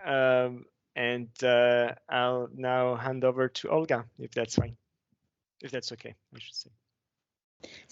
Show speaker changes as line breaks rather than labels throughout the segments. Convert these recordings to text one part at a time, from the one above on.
I'll now hand over to Olga, if that's fine. If that's okay, I should say.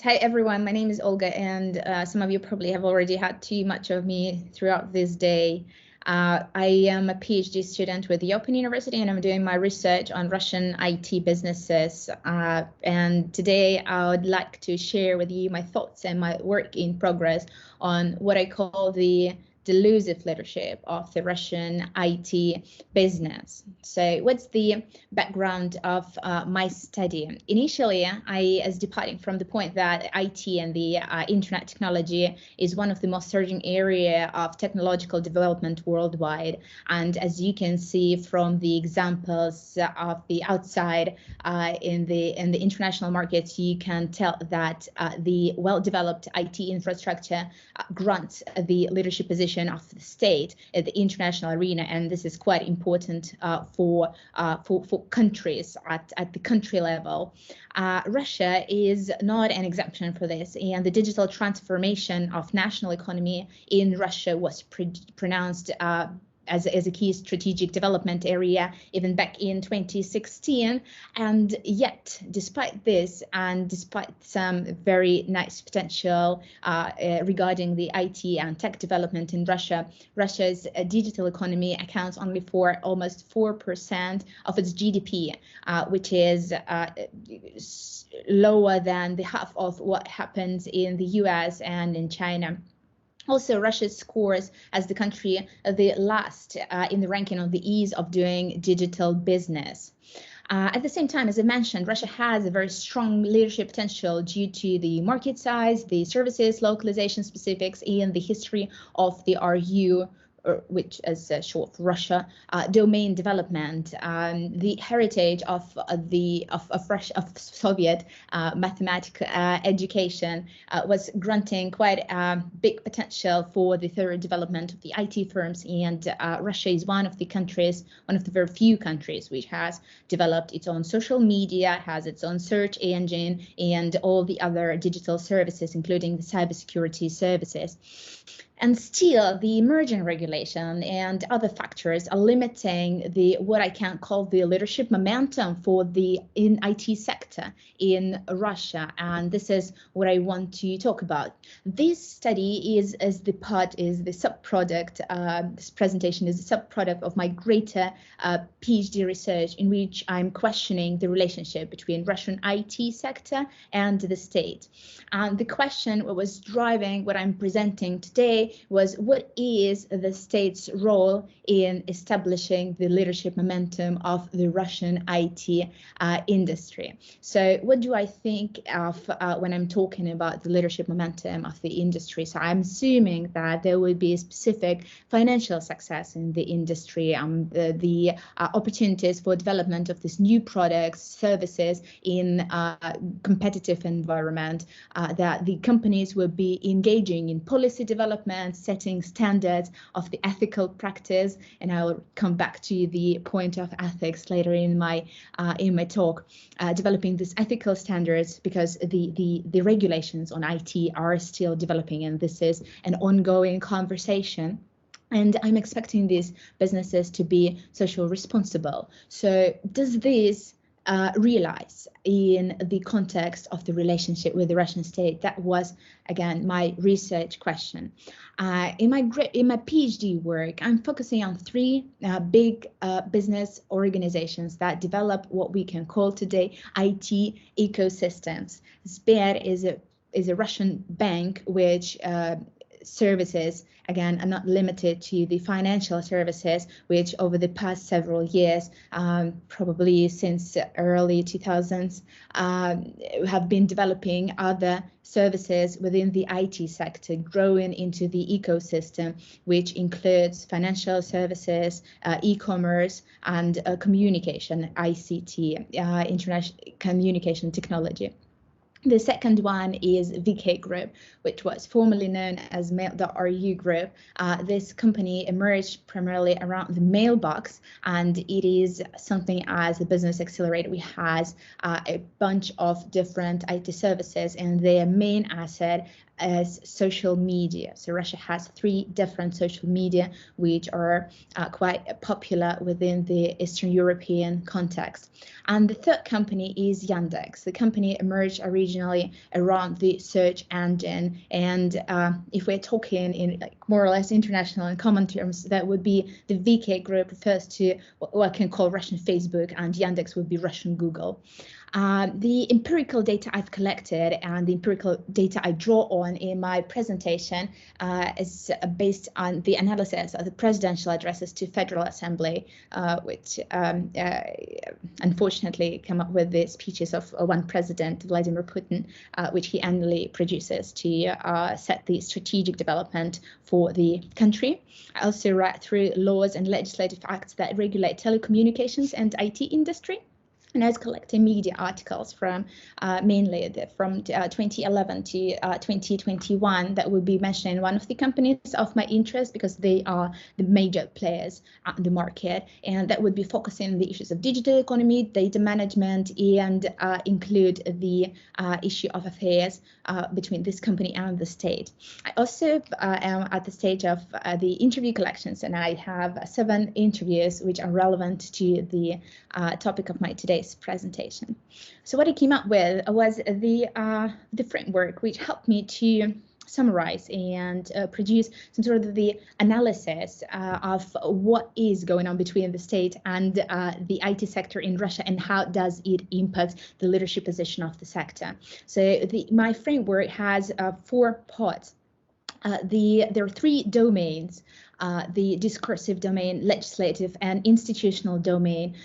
Hi, everyone. My name is Olga, and some of you probably have already had too much of me throughout this day. I am a PhD student with the Open University, and I'm doing my research on Russian IT businesses. And today I would like to share with you my thoughts and my work in progress on what I call the delusive leadership of the Russian IT business. So what's the background of my study? Initially, I was departing from the point that IT and the internet technology is one of the most surging area of technological development worldwide. And as you can see from the examples of the outside in the international markets, you can tell that the well-developed IT infrastructure grants the leadership position of the state at the international arena, and this is quite important for countries at the country level. Russia is not an exception for this, and the digital transformation of national economy in Russia was pronounced as a key strategic development area even back in 2016. And yet, despite this, and despite some very nice potential regarding the IT and tech development in Russia, Russia's digital economy accounts only for almost 4% of its GDP, which is lower than the half of what happens in the US and in China. Also, Russia scores as the country the last in the ranking of the ease of doing digital business. At the same time, as I mentioned, Russia has a very strong leadership potential due to the market size, the services, localization specifics, and the history of the RU, which is short for Russia, domain development. The heritage of Soviet mathematical education was granting quite a big potential for the further development of the IT firms, and Russia is one of the countries, one of the very few countries which has developed its own social media, has its own search engine, and all the other digital services, including the cybersecurity services. And still, the emerging regulation and other factors are limiting what I can call the leadership momentum for the IT sector in Russia. And this is what I want to talk about. This study is the subproduct. This presentation is a subproduct of my greater PhD research, in which I'm questioning the relationship between Russian IT sector and the state. And the question what was driving what I'm presenting today was, what is the state's role in establishing the leadership momentum of the Russian IT industry? So what do I think of when I'm talking about the leadership momentum of the industry? So I'm assuming that there will be a specific financial success in the industry, the opportunities for development of these new products, services in a competitive environment, that the companies will be engaging in policy development, setting standards of the ethical practice, and I'll come back to the point of ethics later in my talk. Developing these ethical standards, because the regulations on IT are still developing, and this is an ongoing conversation. And I'm expecting these businesses to be socially responsible. So does this realize in the context of the relationship with the Russian state? That was, again, my research question. In my PhD work, I'm focusing on three big business organizations that develop what we can call today IT ecosystems. Sber is a Russian bank which services, again, are not limited to the financial services, which over the past several years, probably since early 2000s, have been developing other services within the IT sector, growing into the ecosystem, which includes financial services, e-commerce, and communication, ICT, international communication technology. The second one is VK Group, which was formerly known as Mail.ru Group. This company emerged primarily around the mailbox, and it is something as a business accelerator, which has a bunch of different IT services, and their main asset as social media. So Russia has 3 different social media which are quite popular within the Eastern European context. And the third company is Yandex. The company emerged originally around the search engine, and if we're talking in more or less international and common terms, that would be the VK group refers to what I can call Russian Facebook, and Yandex would be Russian Google. The empirical data I've collected and the empirical data I draw on in my presentation is based on the analysis of the presidential addresses to Federal Assembly, which unfortunately come up with the speeches of one president, Vladimir Putin, which he annually produces to set the strategic development for the country. I also read through laws and legislative acts that regulate telecommunications and IT industry. And I was collecting media articles from mainly from 2011 to 2021 that would be mentioned in one of the companies of my interest, because they are the major players on the market, and that would be focusing on the issues of digital economy, data management, and include the issue of affairs between this company and the state. I also am at the stage of the interview collections, and I have 7 interviews which are relevant to the topic of my today's presentation. So what I came up with was the framework which helped me to summarize and produce some sort of the analysis of what is going on between the state and the IT sector in Russia, and how does it impact the leadership position of the sector. So my framework has 4 parts. There are 3 domains, the discursive domain, legislative, and institutional domain,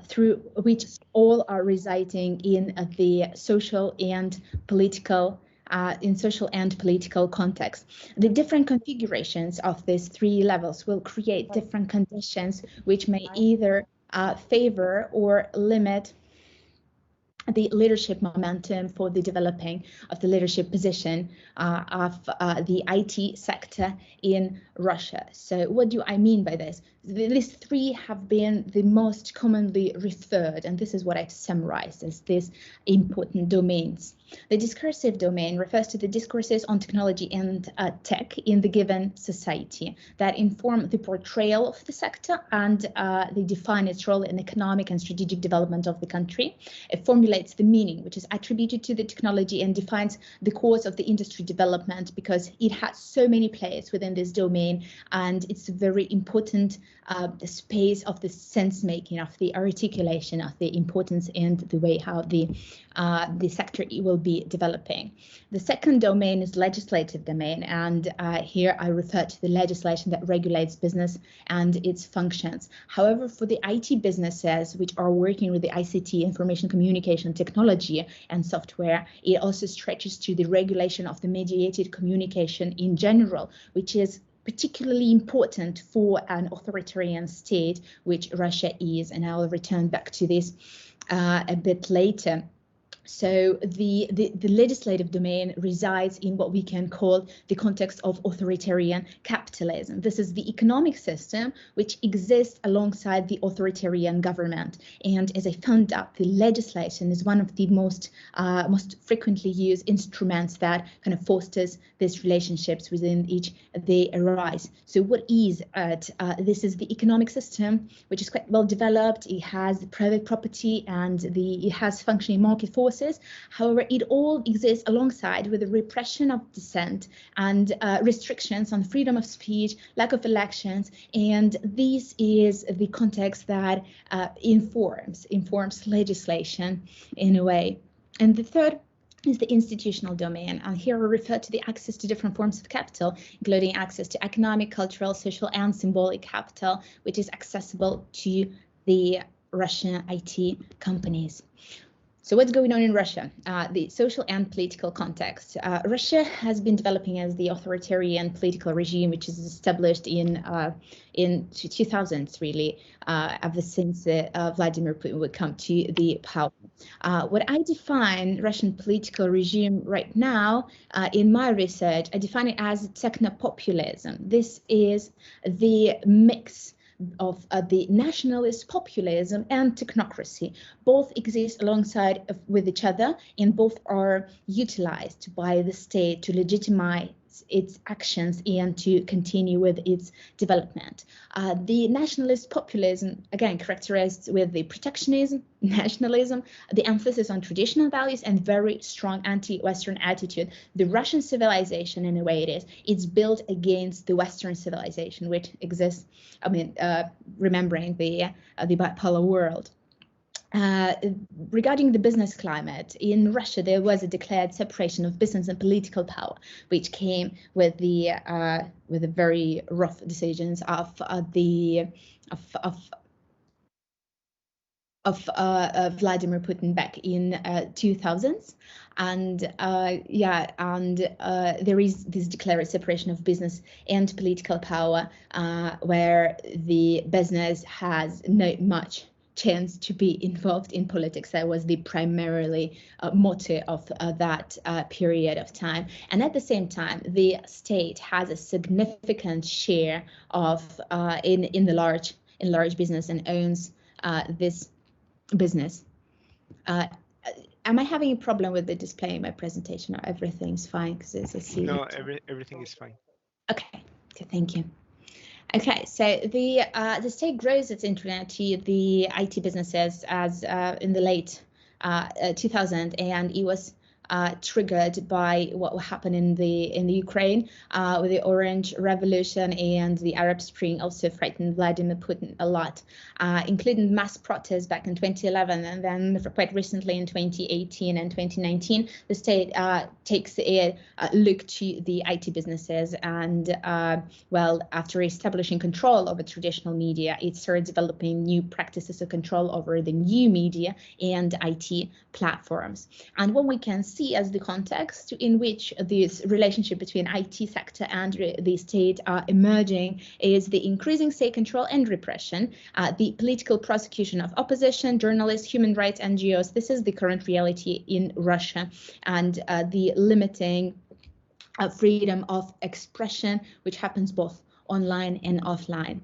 through which all are residing in the social and political context. The different configurations of these 3 levels will create different conditions which may either favor or limit the leadership momentum for the developing of the leadership position of the IT sector in Russia. So what do I mean by this? These 3 have been the most commonly referred, and this is what I've summarized as these important domains. The discursive domain refers to the discourses on technology and tech in the given society that inform the portrayal of the sector, and they define its role in economic and strategic development of the country. It formulates the meaning which is attributed to the technology and defines the course of the industry development, because it has so many players within this domain, and it's a very important the space of the sense making, of the articulation of the importance and the way how the sector will be developing. The second domain is legislative domain, and here I refer to the legislation that regulates business and its functions. However, for the IT businesses which are working with the ICT, information communication technology and software, it also stretches to the regulation of the mediated communication in general, which is particularly important for an authoritarian state, which Russia is, and I will return back to this a bit later. So the legislative domain resides in what we can call the context of authoritarian capitalism. This is the economic system which exists alongside the authoritarian government. And as I found out, the legislation is one of the most frequently used instruments that kind of fosters these relationships within each they arise. So what is it? This is the economic system, which is quite well developed. It has private property and it has functioning market forces. However, it all exists alongside with the repression of dissent and restrictions on freedom of speech, lack of elections, and this is the context that informs legislation in a way. And the third is the institutional domain, and here we refer to the access to different forms of capital, including access to economic, cultural, social, and symbolic capital, which is accessible to the Russian IT companies. So what's going on in Russia? The social and political context. Russia has been developing as the authoritarian political regime, which is established in 2000s, really, ever since Vladimir Putin would come to the power. What I define Russian political regime right now in my research, I define it as techno-populism. This is the mix the nationalist populism and technocracy. Both exist alongside with each other, and both are utilized by the state to legitimize its actions and to continue with its development. The nationalist populism, again, characterized with the protectionism, nationalism, the emphasis on traditional values, and very strong anti-Western attitude. The Russian civilization, in the way it's built against the Western civilization, which exists, remembering the bipolar world. Regarding the business climate in Russia, there was a declared separation of business and political power, which came with the very rough decisions of Vladimir Putin back in 2000s, and there is this declared separation of business and political power, where the business has not much chance to be involved in politics. That was the primarily motto of that period of time. And at the same time, the state has a significant share of in large business and owns this business. Am I having a problem with the display in my presentation? Everything's fine because I see.
No, everything is fine.
Okay, thank you. Okay, so the state grows its internet to the IT businesses as in the late 2000s, and it was triggered by what happened in the Ukraine with the Orange Revolution, and the Arab Spring also frightened Vladimir Putin a lot, including mass protests back in 2011, and then quite recently in 2018 and 2019, the state takes a look to the IT businesses, and after establishing control over traditional media, it started developing new practices of control over the new media and IT platforms. And what we can see as the context in which this relationship between IT sector and the state are emerging is the increasing state control and repression, the political prosecution of opposition, journalists, human rights NGOs. This is the current reality in Russia, and the limiting freedom of expression, which happens both online and offline.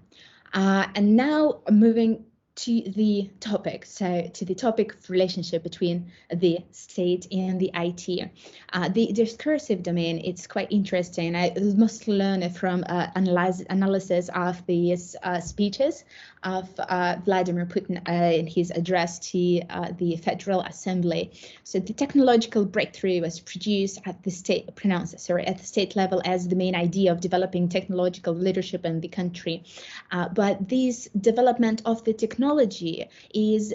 And now moving to the topic, of relationship between the state and the IT. The discursive domain, it's quite interesting. I must learn it from analysis of these speeches of Vladimir Putin in his address to the Federal Assembly. So the technological breakthrough was produced at the state level as the main idea of developing technological leadership in the country. But this development of the technology is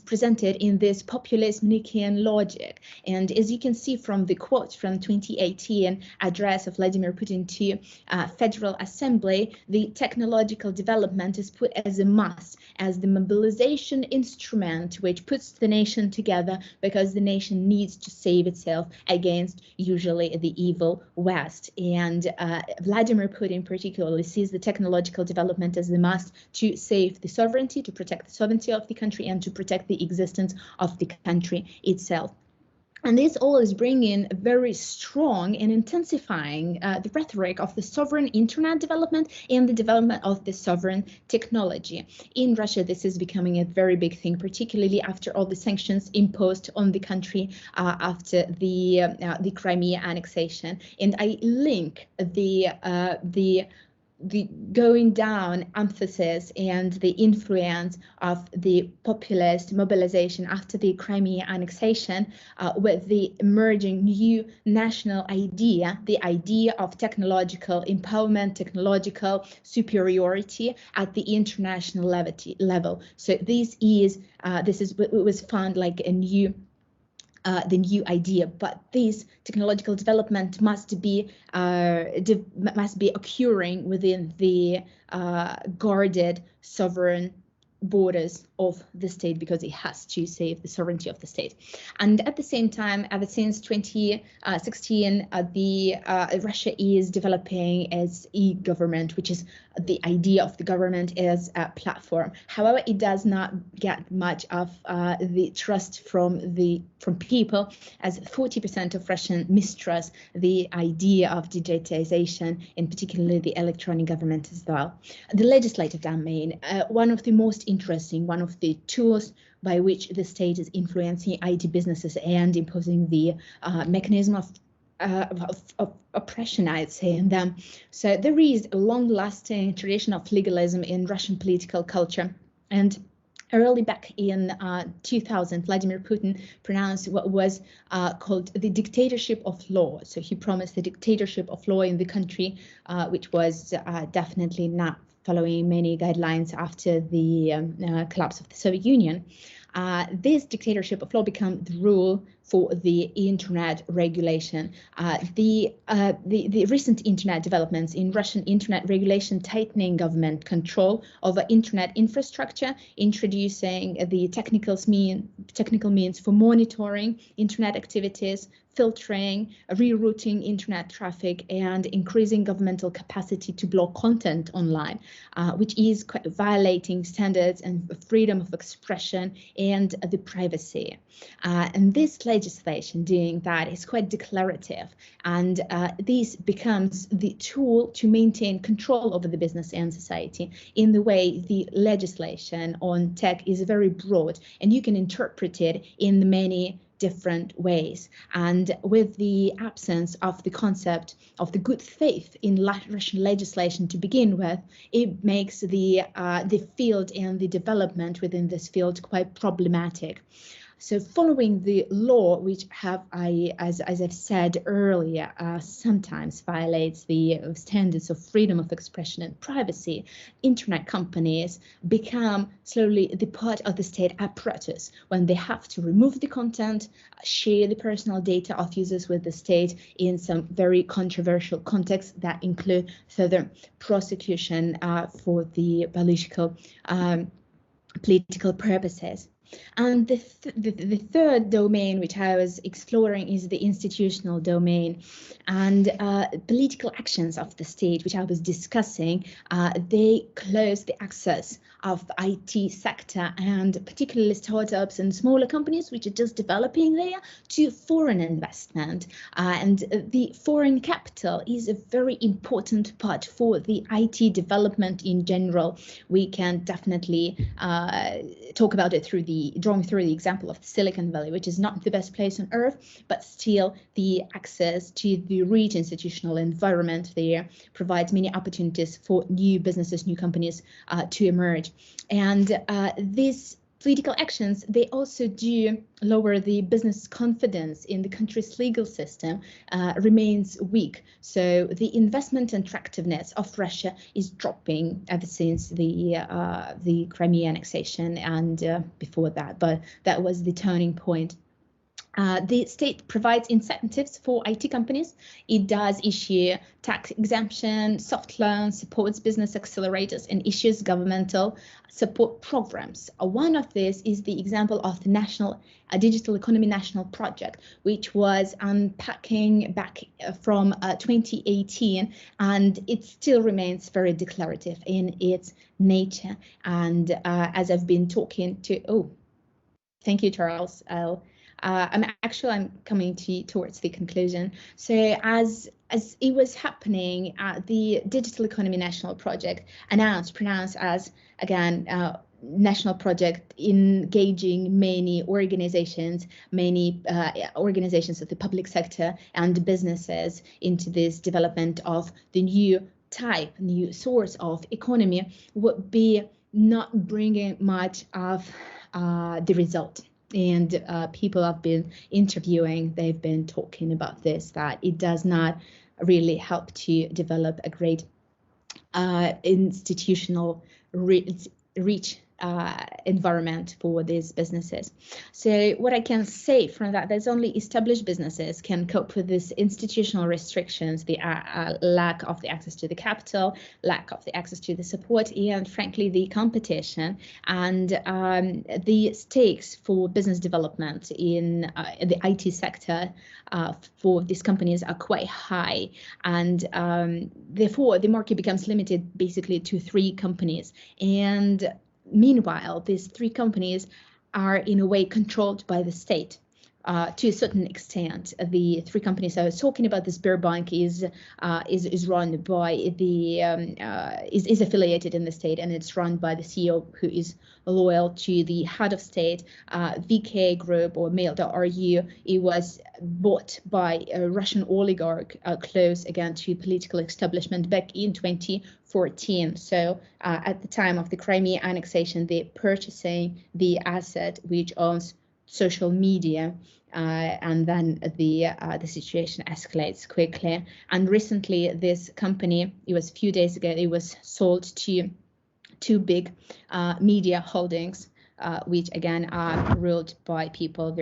presented in this populist Manichaean logic. And as you can see from the quote from 2018 address of Vladimir Putin to Federal Assembly, the technological development is put as a must, as the mobilization instrument which puts the nation together, because the nation needs to save itself against usually the evil West. And Vladimir Putin particularly sees the technological development as the must to save the sovereignty, to protect the sovereignty of the country, and to protect the existence of the country itself. And this all is bringing very strong and intensifying the rhetoric of the sovereign internet development and the development of the sovereign technology. In Russia, this is becoming a very big thing, particularly after all the sanctions imposed on the country after the Crimea annexation. And I link the going down emphasis and the influence of the populist mobilization after the Crimea annexation with the emerging new national idea, the idea of technological empowerment, technological superiority at the international level. So this was found like a new the new idea, but this technological development must be occurring within the guarded sovereign borders of the state because it has to save the sovereignty of the state. And at the same time, ever since 2016, Russia is developing its e-government, which is the idea of the government as a platform. However, it does not get much of the trust from people, as 40% of Russians mistrust the idea of digitization, and particularly the electronic government as well. The legislative domain, one of the most interesting, one of the tools by which the state is influencing IT businesses and imposing the mechanism of oppression, I'd say, in them. So there is a long-lasting tradition of legalism in Russian political culture. And early back in 2000, Vladimir Putin pronounced what was called the dictatorship of law. So he promised the dictatorship of law in the country, which was definitely not following many guidelines after the collapse of the Soviet Union. This dictatorship of law became the rule for the internet regulation. The recent internet developments in Russian internet regulation, tightening government control over internet infrastructure, introducing the technical means for monitoring internet activities, filtering, rerouting internet traffic, and increasing governmental capacity to block content online, which is violating standards and freedom of expression and the privacy. And this legislation doing that is quite declarative, and this becomes the tool to maintain control over the business and society. In the way the legislation on tech is very broad, and you can interpret it in many different ways. And with the absence of the concept of the good faith in Russian legislation to begin with, it makes the field and the development within this field quite problematic. So following the law, which as I've said earlier, sometimes violates the standards of freedom of expression and privacy, internet companies become slowly the part of the state apparatus when they have to remove the content, share the personal data of users with the state in some very controversial contexts that include further prosecution for the political purposes. And the third domain which I was exploring is the institutional domain, and political actions of the state, which I was discussing, they close the access of the IT sector, and particularly startups and smaller companies which are just developing there, to foreign investment. And the foreign capital is a very important part for the IT development in general. We can definitely talk about it drawing through the example of Silicon Valley, which is not the best place on earth, but still the access to the rich institutional environment there provides many opportunities for new businesses, new companies to emerge. And these political actions, they also do lower the business confidence in the country's legal system, remains weak. So the investment attractiveness of Russia is dropping ever since the Crimea annexation and before that, but that was the turning point. The state provides incentives for IT companies. It does issue tax exemption, soft loans, supports business accelerators, and issues governmental support programs. One of these is the example of the National Digital Economy National Project, which was unpacking back from 2018, and it still remains very declarative in its nature. And as I've been talking to, thank you, Charles. I'm coming towards the conclusion. So as it was happening, the Digital Economy National Project pronounced as, again, national project engaging many organizations of the public sector and businesses into this development of the new source of economy, would be not bringing much of the result. And people I've been interviewing, they've been talking about this, that it does not really help to develop a great institutional reach environment for these businesses. So what I can say from that, there's only established businesses can cope with these institutional restrictions, the lack of the access to the capital, lack of the access to the support, and frankly, the competition and the stakes for business development in the IT sector for these companies are quite high. And therefore, the market becomes limited basically to 3 companies. And meanwhile, these 3 companies are in a way controlled by the state. To a certain extent, the 3 companies I was talking about, this Sberbank is run by the is affiliated in the state, and it's run by the CEO who is loyal to the head of state. VK Group or Mail.ru, it was bought by a Russian oligarch close again to political establishment back in 2014. So at the time of the Crimea annexation, they're purchasing the asset which owns social media, and then the situation escalates quickly. And recently, this company, it was a few days ago, it was sold to 2 big media holdings, which again are ruled by people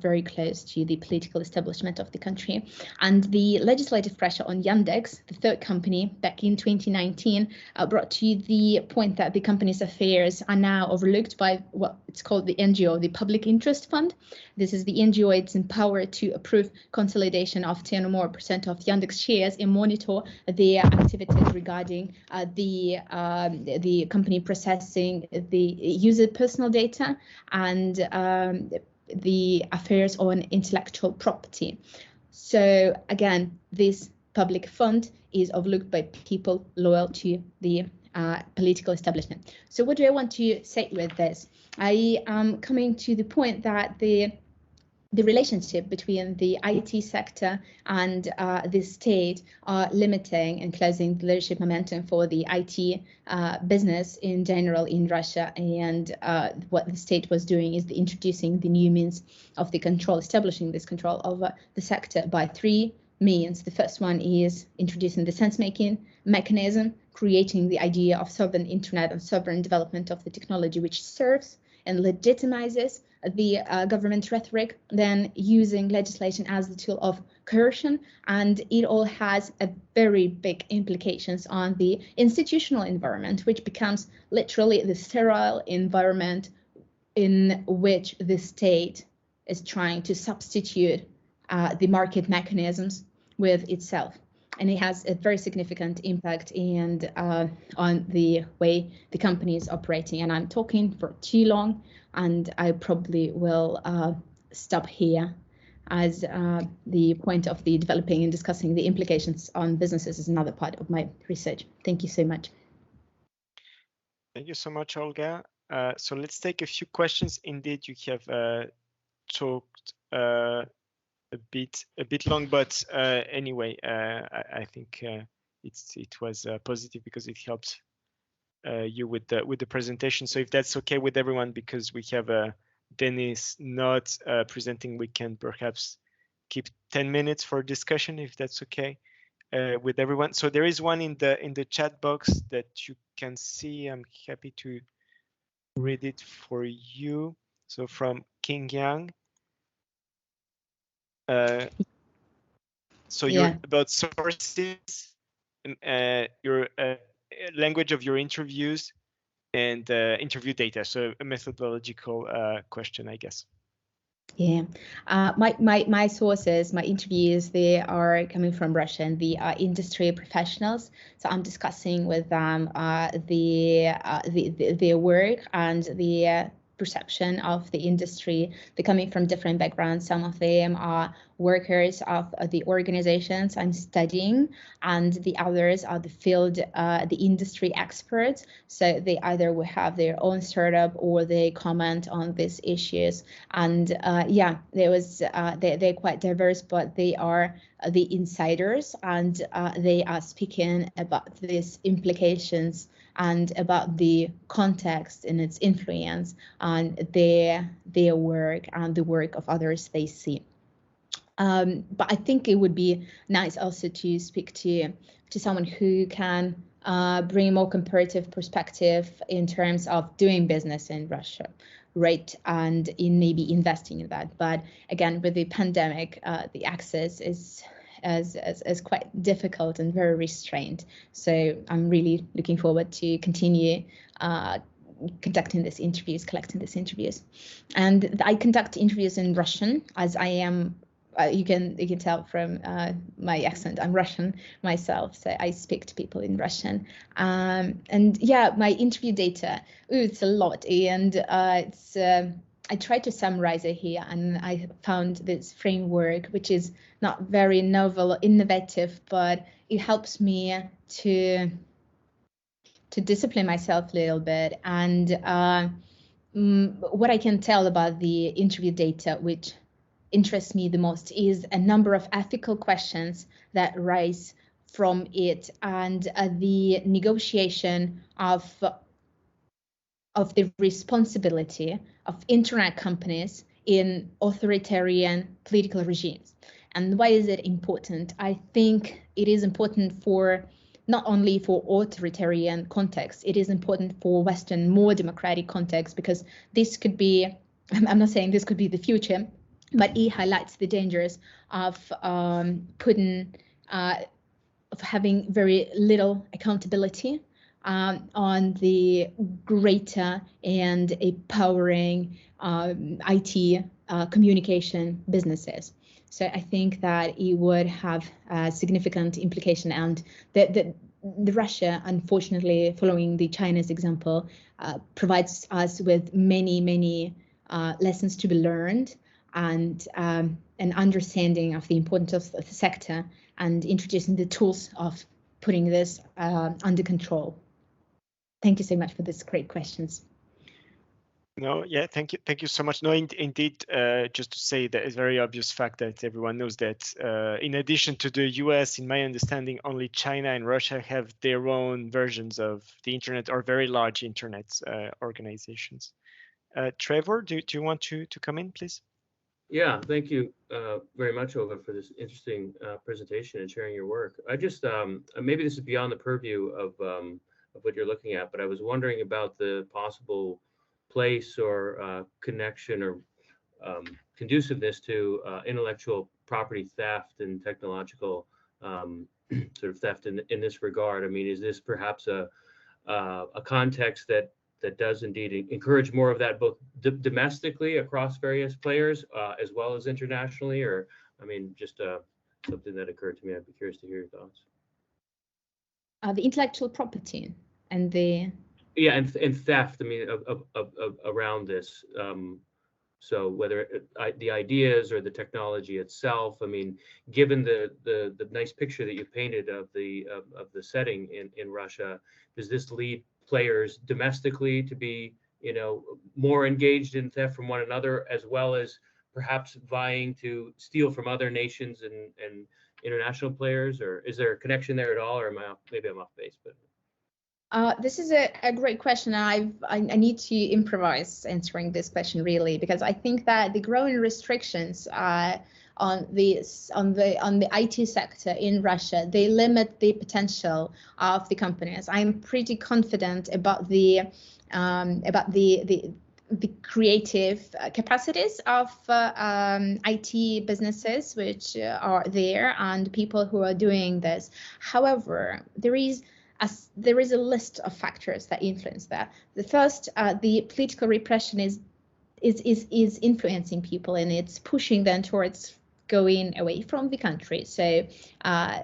very close to the political establishment of the country. And the legislative pressure on Yandex, the 3rd company, back in 2019, brought to the point that the company's affairs are now overlooked by what it's called the NGO, the Public Interest Fund. This is the NGO. It's empowered to approve consolidation of 10 or more % of Yandex shares and monitor their activities regarding the company processing the user personal data and the affairs on intellectual property. So again, this public fund is overlooked by people loyal to the political establishment. So what do I want to say with this? I am coming to the point that the relationship between the IT sector and the state are limiting and closing the leadership momentum for the IT business in general in Russia. And what the state was doing is introducing the new means of the control, establishing this control over the sector by 3 means. The first one is introducing the sense-making mechanism, creating the idea of sovereign internet and sovereign development of the technology, which serves and legitimizes the government rhetoric, then using legislation as the tool of coercion. And it all has a very big implications on the institutional environment, which becomes literally the sterile environment in which the state is trying to substitute the market mechanisms with itself. And it has a very significant impact and on the way the company is operating. And I'm talking for too long, and I probably will stop here, as the point of the developing and discussing the implications on businesses is another part of my research. Thank you so much.
Thank you so much, Olga. So let's take a few questions. Indeed, you have talked a bit long, but anyway, I think it was positive because it helped you with the presentation. So if that's okay with everyone, because we have Dennis not presenting, we can perhaps keep 10 minutes for discussion, if that's okay with everyone. So there is one in the chat box that you can see. I'm happy to read it for you. So from King Yang. So
Yeah.
you're about sources, your language of your interviews, and interview data. So a methodological question, I guess.
Yeah, my sources, my interviews, they are coming from Russia, and they are industry professionals. So I'm discussing with them their work and the perception of the industry. They're coming from different backgrounds. Some of them are workers of the organizations I'm studying, and the others are the field, the industry experts. So they either will have their own startup or they comment on these issues. And yeah, they're quite diverse, but they are the insiders, and they are speaking about these implications and about the context and its influence on their work and the work of others they see. But I think it would be nice also to speak to someone who can bring a more comparative perspective in terms of doing business in Russia, right? And in maybe investing in that. But again, with the pandemic, the access is quite difficult and very restrained. So I'm really looking forward to continue conducting these interviews, collecting these interviews. And I conduct interviews in Russian, as I am, you can tell from my accent, I'm Russian myself, so I speak to people in Russian. And yeah, my interview data, it's a lot, and I tried to summarize it here, and I found this framework, which is not very novel, innovative, but it helps me to discipline myself a little bit. And what I can tell about the interview data, which interests me the most, is a number of ethical questions that rise from it, and the negotiation of the responsibility of internet companies in authoritarian political regimes. And why is it important? I think it is important for not only for authoritarian context, it is important for Western, more democratic context, because this could be, I'm not saying this could be the future, but it highlights the dangers of of having very little accountability on the greater and empowering IT communication businesses. So I think that it would have a significant implication, and the Russia, unfortunately, following the China's example, provides us with many lessons to be learned, and an understanding of the importance of the sector, and introducing the tools of putting this under control. Thank you so much for these great questions.
No, yeah, thank you so much. No, indeed, just to say that it's a very obvious fact that everyone knows that in addition to the US, in my understanding, only China and Russia have their own versions of the internet, or very large internet organizations. Trevor, do you want to come in, please?
Yeah, thank you very much, Olga, for this interesting presentation and sharing your work. I just, maybe this is beyond the purview of what you're looking at, but I was wondering about the possible place or connection or conduciveness to intellectual property theft and technological sort of theft in this regard. I mean, is this perhaps a context that does indeed encourage more of that, both domestically across various players as well as internationally? Or, I mean, just something that occurred to me. I'd be curious to hear your thoughts.
The intellectual property and the
and theft. I mean, around this. So whether the ideas or the technology itself. I mean, given the nice picture that you painted of the setting in Russia, does this lead players domestically to be, more engaged in theft from one another, as well as perhaps vying to steal from other nations and international players? Or is there a connection there at all? Or maybe I'm off base, but.
This is a great question. I need to improvise answering this question, really, because I think that the growing restrictions on the IT sector in Russia, they limit the potential of the companies. I'm pretty confident about the creative capacities of IT businesses which are there, and people who are doing this. However, there is a list of factors that influence that. The first, the political repression is influencing people, and it's pushing them towards going away from the country. So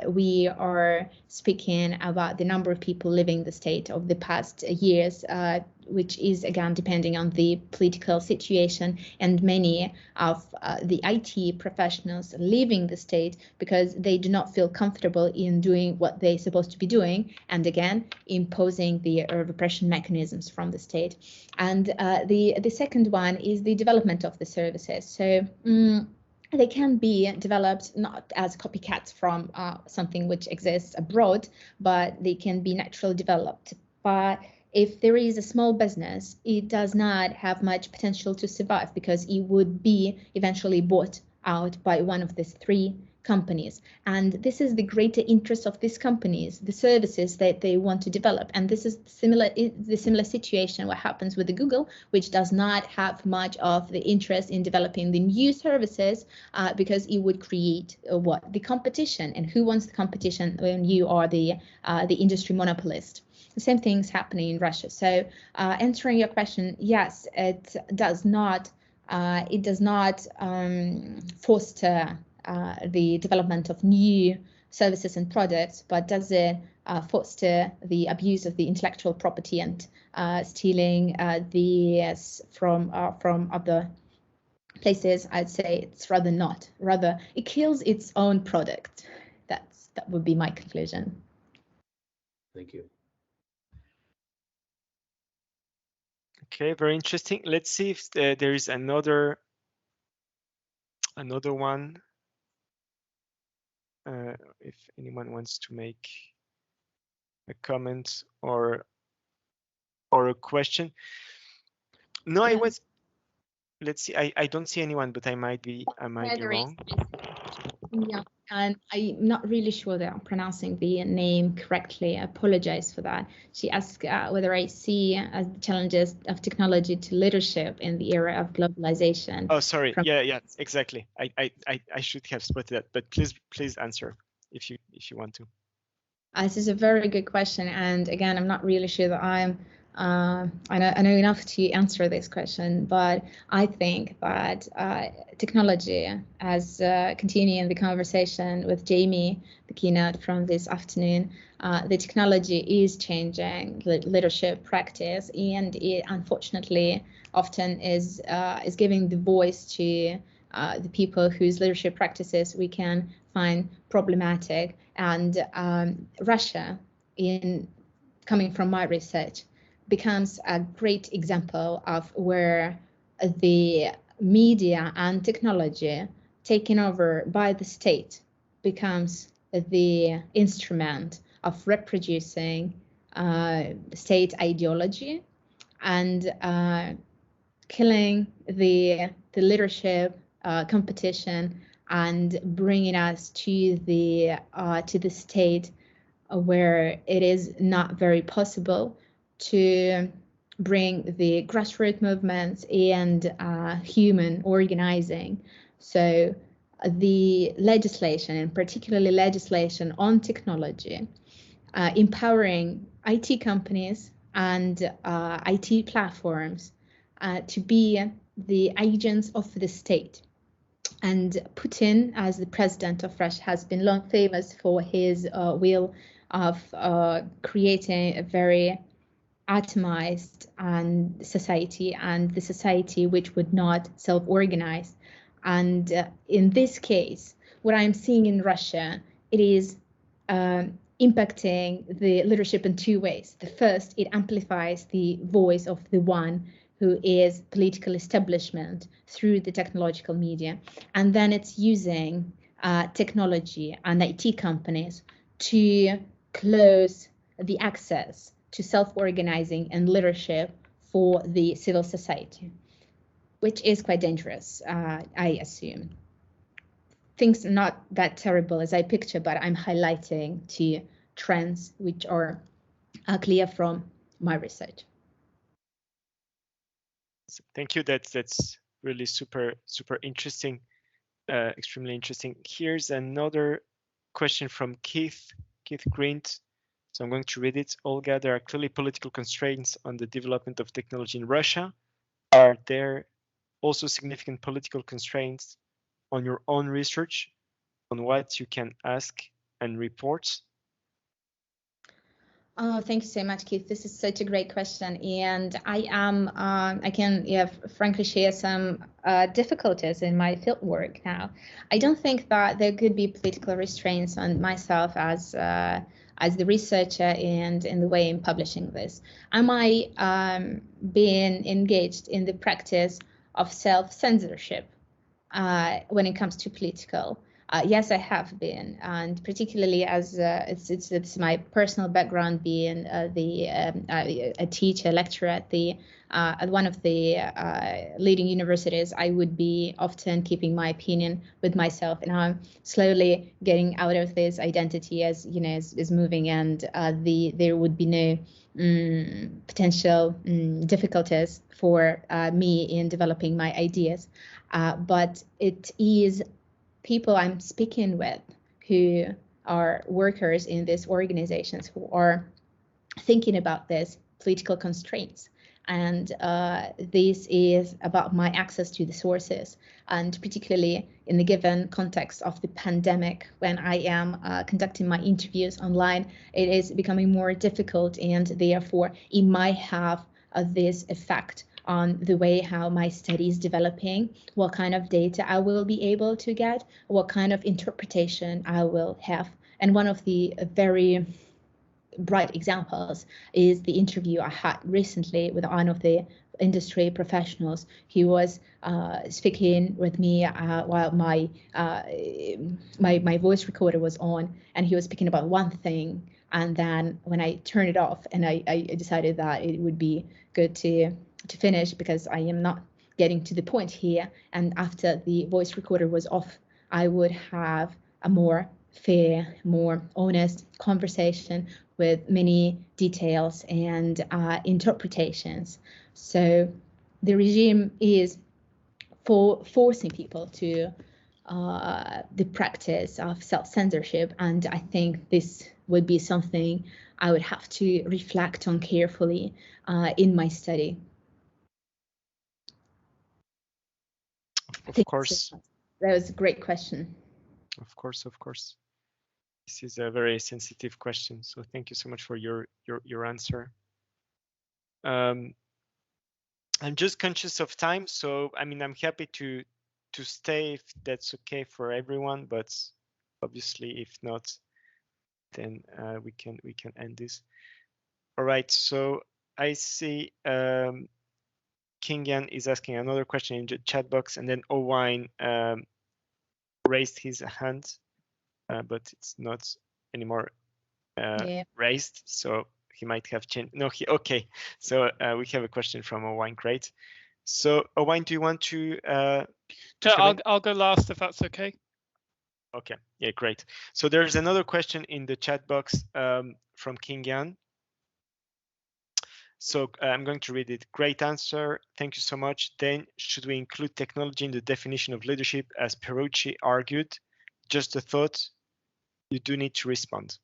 we are speaking about the number of people leaving the state over the past years, which is again depending on the political situation, and many of the IT professionals leaving the state because they do not feel comfortable in doing what they're supposed to be doing, and again imposing the repression mechanisms from the state. And the second one is the development of the services. So they can be developed not as copycats from something which exists abroad, but they can be naturally developed. But if there is a small business, it does not have much potential to survive, because it would be eventually bought out by one of these three companies, and this is the greater interest of these companies, the services that they want to develop. And this is the similar situation what happens with the Google, which does not have much of the interest in developing the new services because it would create the competition, and who wants the competition when you are the industry monopolist? The same thing's happening in Russia. So answering your question, yes, it does not foster the development of new services and products, but does it foster the abuse of the intellectual property and stealing from other places? I'd say it's rather not. Rather, it kills its own product. That would be my conclusion.
Thank you.
Okay, very interesting. Let's see if there is another one. If anyone wants to make a comment or a question. No, yeah. Let's see. I don't see anyone, but I might be wrong.
Yeah, and I'm not really sure that I'm pronouncing the name correctly. I apologize for that. She asked whether I see as the challenges of technology to leadership in the era of globalization.
Oh, sorry. Yeah, exactly. I should have spotted that, but please answer if you want to.
This is a very good question, and again, I'm not really sure that I know enough to answer this question, but I think that technology, as continuing the conversation with Jamie, the keynote from this afternoon, the technology is changing leadership practice, and it unfortunately often is giving the voice to the people whose leadership practices we can find problematic. And Russia, coming from my research, becomes a great example of where the media and technology taken over by the state becomes the instrument of reproducing state ideology and killing the leadership competition and bringing us to the state where it is not very possible to bring the grassroots movements and human organizing. So the legislation, and particularly legislation on technology, empowering IT companies and IT platforms to be the agents of the state. And Putin, as the president of Russia, has been long famous for his will of creating a very atomized society, and the society which would not self-organize. And in this case, what I'm seeing in Russia, it is impacting the leadership in two ways. The first, it amplifies the voice of the one who is political establishment through the technological media. And then it's using technology and IT companies to close the access to self-organizing and leadership for the civil society, which is quite dangerous, I assume. Things are not that terrible as I picture, but I'm highlighting to trends which are clear from my research.
Thank you. That's really super interesting, extremely interesting. Here's another question from Keith Grint. So I'm going to read it. Olga, there are clearly political constraints on the development of technology in Russia. Are there also significant political constraints on your own research on what you can ask and report?
Oh, thank you so much, Keith. This is such a great question, and I can frankly share some difficulties in my field work now. I don't think that there could be political restraints on myself as the researcher and in the way I'm publishing this. Am I being engaged in the practice of self-censorship when it comes to political? Yes, I have been, and particularly as it's my personal background being a teacher, lecturer at one of the leading universities. I would be often keeping my opinion with myself, and I'm slowly getting out of this identity as is moving, and there would be no potential difficulties for me in developing my ideas, but it is people I'm speaking with who are workers in these organizations who are thinking about this political constraints. And this is about my access to the sources, and particularly in the given context of the pandemic, when I am conducting my interviews online, it is becoming more difficult, and therefore it might have this effect on the way how my study is developing, what kind of data I will be able to get, what kind of interpretation I will have. And one of the very bright examples is the interview I had recently with one of the industry professionals. He was speaking with me while my voice recorder was on, and he was speaking about one thing. And then when I turned it off, and I decided that it would be good to finish because I am not getting to the point here. And after the voice recorder was off, I would have a more fair, more honest conversation with many details and interpretations. So the regime is forcing people to the practice of self-censorship, and I think this would be something I would have to reflect on carefully in my study.
Of course.
That was a great question.
Of course. This is a very sensitive question, so thank you so much for your answer. I'm just conscious of time, so I mean, I'm happy to stay if that's okay for everyone, but obviously if not, then we can end this. All right, so I see Kingan is asking another question in the chat box, and then Owine raised his hand, but it's not anymore raised, so he might have changed. No, okay. So we have a question from Owine. Great. So Owine, do you want to?
I'll go last if that's okay.
Okay. Yeah, great. So there's another question in the chat box from Kingan. So I'm going to read it. Great answer. Thank you so much. Then should we include technology in the definition of leadership as Perucci argued? Just a thought. You do need to respond.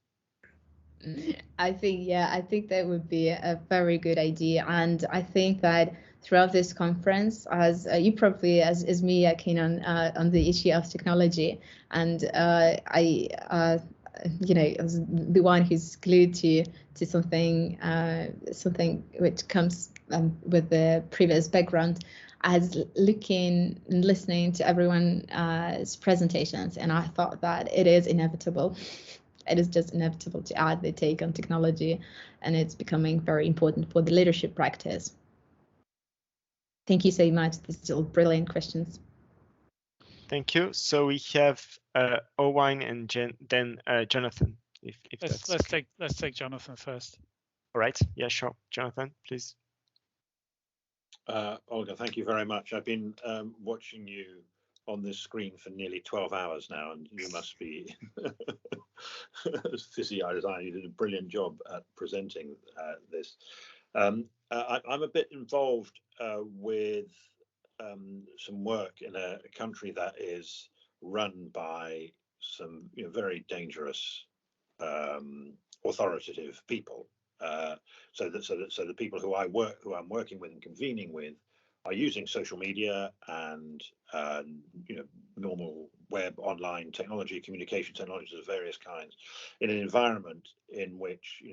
I think that would be a very good idea. And I think that throughout this conference, as you probably, as me, are keen on the issue of technology. And as the one who's glued to something which comes with the previous background, as looking and listening to everyone's presentations, and I thought that it is inevitable. It is just inevitable to add the take on technology, and it's becoming very important for the leadership practice. Thank you so much. These are all brilliant questions.
Thank you. So we have Owine and then Jonathan. If
let's take Jonathan first.
All right. Yeah, sure. Jonathan, please.
Olga, thank you very much. I've been watching you on this screen for nearly 12 hours now, and you must be as fizzy-eyed as I am. You did a brilliant job at presenting this. I'm a bit involved with some work in a country that is run by some very dangerous authoritative people. So the people who I'm working with and convening with are using social media and normal web, online technology, communication technologies of various kinds, in an environment in which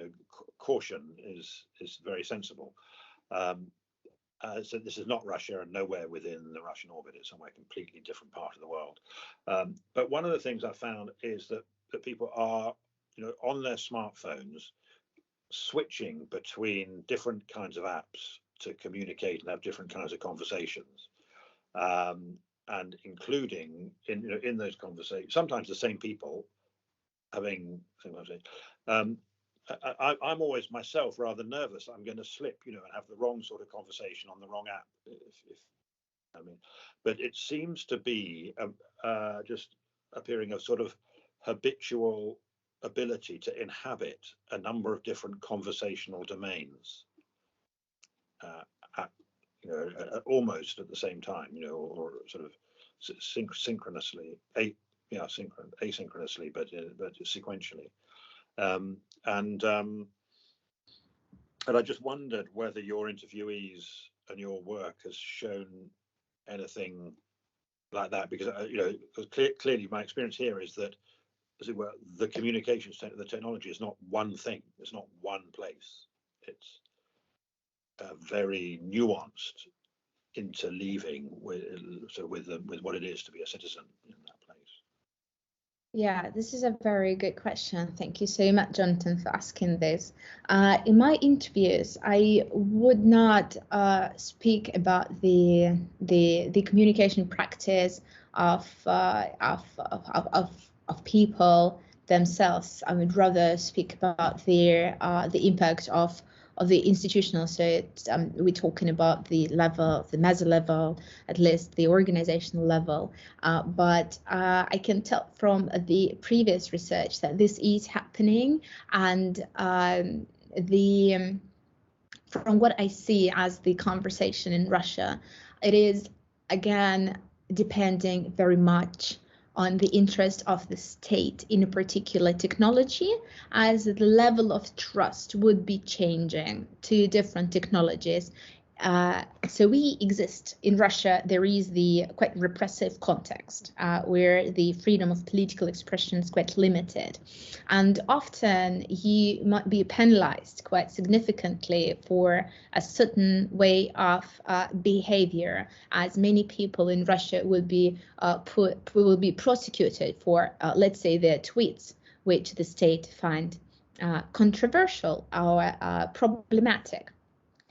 caution is very sensible. So this is not Russia and nowhere within the Russian orbit. It's somewhere completely different part of the world. But one of the things I found is that people are on their smartphones switching between different kinds of apps to communicate and have different kinds of conversations. and including in those conversations, sometimes the same people having same conversation. I'm always myself rather nervous. I'm going to slip, and have the wrong sort of conversation on the wrong app. If I mean, but it seems to be just appearing a sort of habitual ability to inhabit a number of different conversational domains, almost at the same time, or sort of synchronously, asynchronously, but sequentially. And I just wondered whether your interviewees and your work has shown anything like that, because clearly my experience here is that, as it were, the communications the technology is not one thing. It's not one place. It's very nuanced interleaving with what it is to be a citizen in that place.
Yeah, this is a very good question. Thank you so much, Jonathan, for asking this. In my interviews, I would not speak about the communication practice of people themselves. I would rather speak about the impact of the institutional. So we're talking about the level, the meso level, at least the organizational level. But I can tell from the previous research that this is happening, and from what I see as the conversation in Russia, it is again depending very much on the interest of the state in a particular technology, as the level of trust would be changing to different technologies. So we exist in Russia. There is the quite repressive context where the freedom of political expression is quite limited, and often you might be penalized quite significantly for a certain way of behavior, as many people in Russia will be prosecuted for, let's say, their tweets, which the state find controversial or problematic.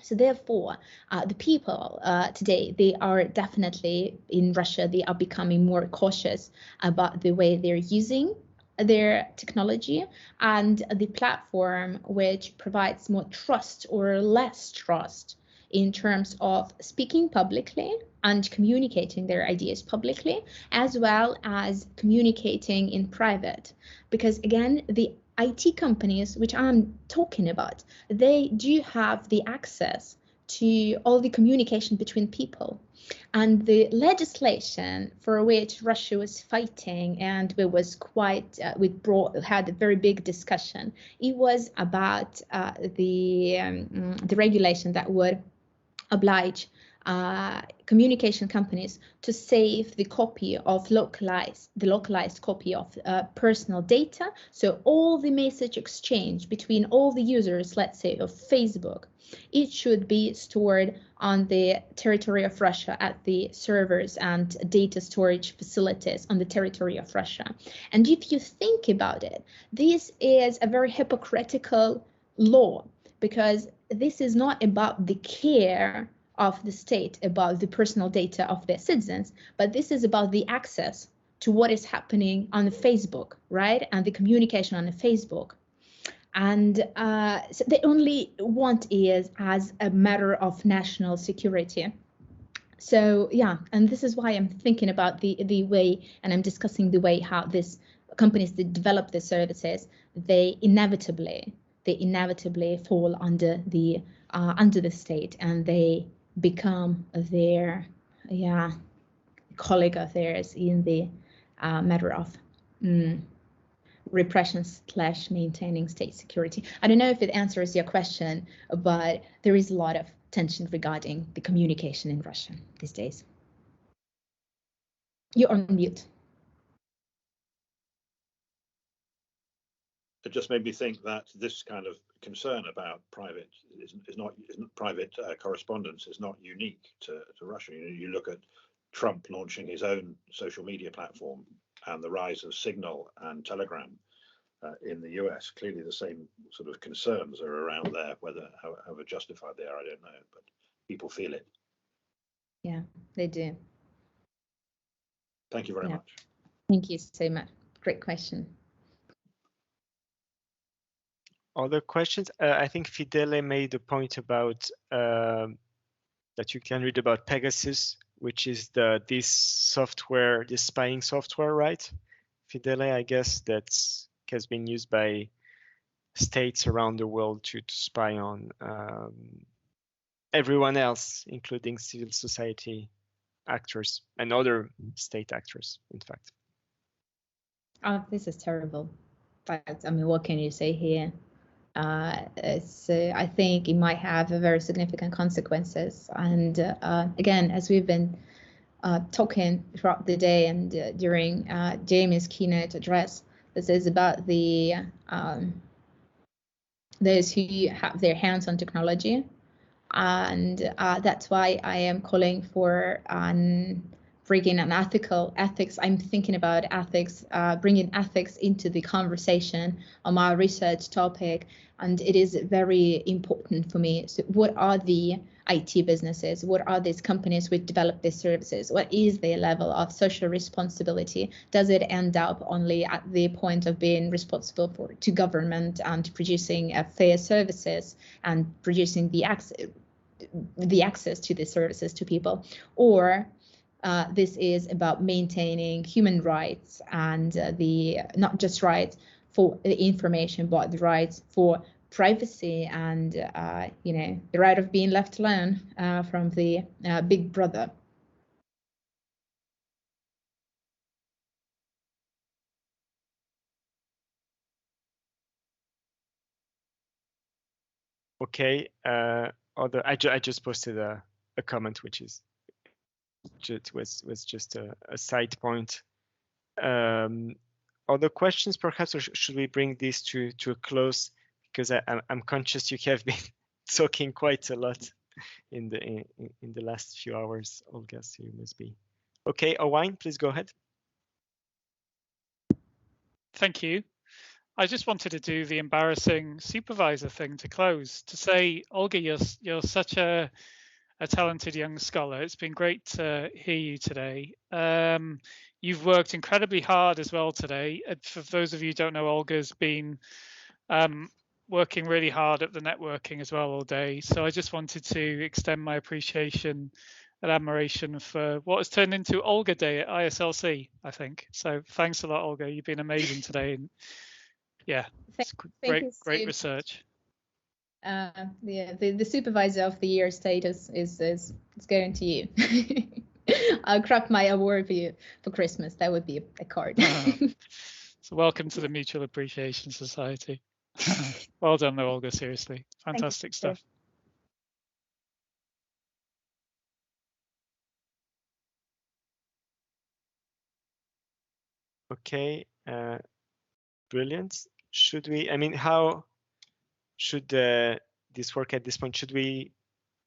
So therefore, the people today, they are definitely in Russia, they are becoming more cautious about the way they're using their technology, and the platform which provides more trust or less trust in terms of speaking publicly and communicating their ideas publicly, as well as communicating in private. Because again, the IT companies, which I'm talking about, they do have the access to all the communication between people. And the legislation for which Russia was fighting, and it was quite, had a very big discussion. It was about the regulation that would oblige communication companies to save the copy of localized copy of personal data. So all the message exchange between all the users, let's say of Facebook, it should be stored on the territory of Russia at the servers and data storage facilities on the territory of Russia. And if you think about it, this is a very hypocritical law, because this is not about the care of the state about the personal data of their citizens, but this is about the access to what is happening on the Facebook, right? And the communication on the Facebook. And so they only want it as a matter of national security. So yeah, and this is why I'm thinking about the way, and I'm discussing the way how these companies that develop the services, they inevitably fall under the state, and they become their colleague of theirs in the matter of repression / maintaining state security. I don't know if it answers your question, but there is a lot of tension regarding the communication in Russia these days. You're on mute.
It just made me think that this kind of concern about private private correspondence is not unique to Russia. You look at Trump launching his own social media platform and the rise of Signal and Telegram in the US. Clearly, the same sort of concerns are around there. However justified they are, I don't know, but people feel it.
Yeah, they do.
Thank you very much.
Thank you so much. Great question.
Other questions? I think Fidele made a point about that you can read about Pegasus, which is this software, this spying software, right? Fidele, I guess has been used by states around the world to spy on everyone else, including civil society actors and other state actors, in fact.
Oh, this is terrible. But I mean, what can you say here? I think it might have very significant consequences. And again, as we've been talking throughout the day and during Jamie's keynote address, this is about those who have their hands on technology. And that's why I am calling for bringing an ethics. I'm thinking about ethics, bringing ethics into the conversation on my research topic. And it is very important for me. So what are the IT businesses? What are these companies which develop these services? What is their level of social responsibility? Does it end up only at the point of being responsible to government and producing fair services and producing the access to the services to people? Or this is about maintaining human rights and not just rights for the information, but the rights for privacy and the right of being left alone from the big brother.
Okay. I just posted a comment, which was just a side point. Other questions, perhaps, or should we bring this to a close? Because I'm conscious you have been talking quite a lot in the last few hours, Olga. So you must be okay. Owain, please go ahead.
Thank you. I just wanted to do the embarrassing supervisor thing to close, to say, Olga, you're such a talented young scholar. It's been great to hear you today. You've worked incredibly hard as well today. For those of you who don't know, Olga's been working really hard at the networking as well all day. So I just wanted to extend my appreciation and admiration for what has turned into Olga Day at ISLC, I think. So thanks a lot, Olga. You've been amazing today. And yeah, it's great research.
The supervisor of the year status is going to you. I'll craft my award for you for Christmas. That would be a card.
So welcome to the Mutual Appreciation Society. Well done though, Olga, seriously. Fantastic stuff.
Okay, brilliant. How should this work at this point? Should we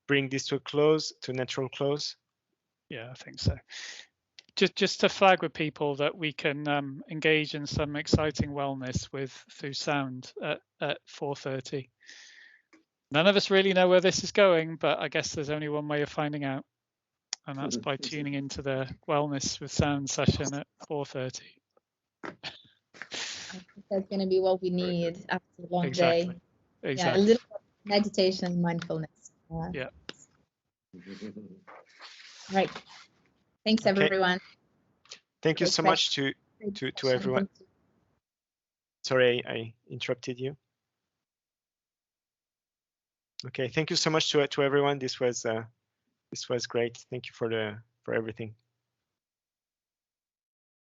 bring this to a natural close?
Yeah, I think so. Just to flag with people that we can engage in some exciting wellness through sound at 4:30. None of us really know where this is going, but I guess there's only one way of finding out, and that's by tuning into the wellness with sound session at 4:30.
I think that's going to be what we need after a long day.
Exactly.
Yeah, a little meditation, mindfulness.
Yeah.
Right. Thanks, everyone.
Thank you so much to everyone. Sorry, I interrupted you. Okay, thank you so much to everyone. This was great. Thank you for everything.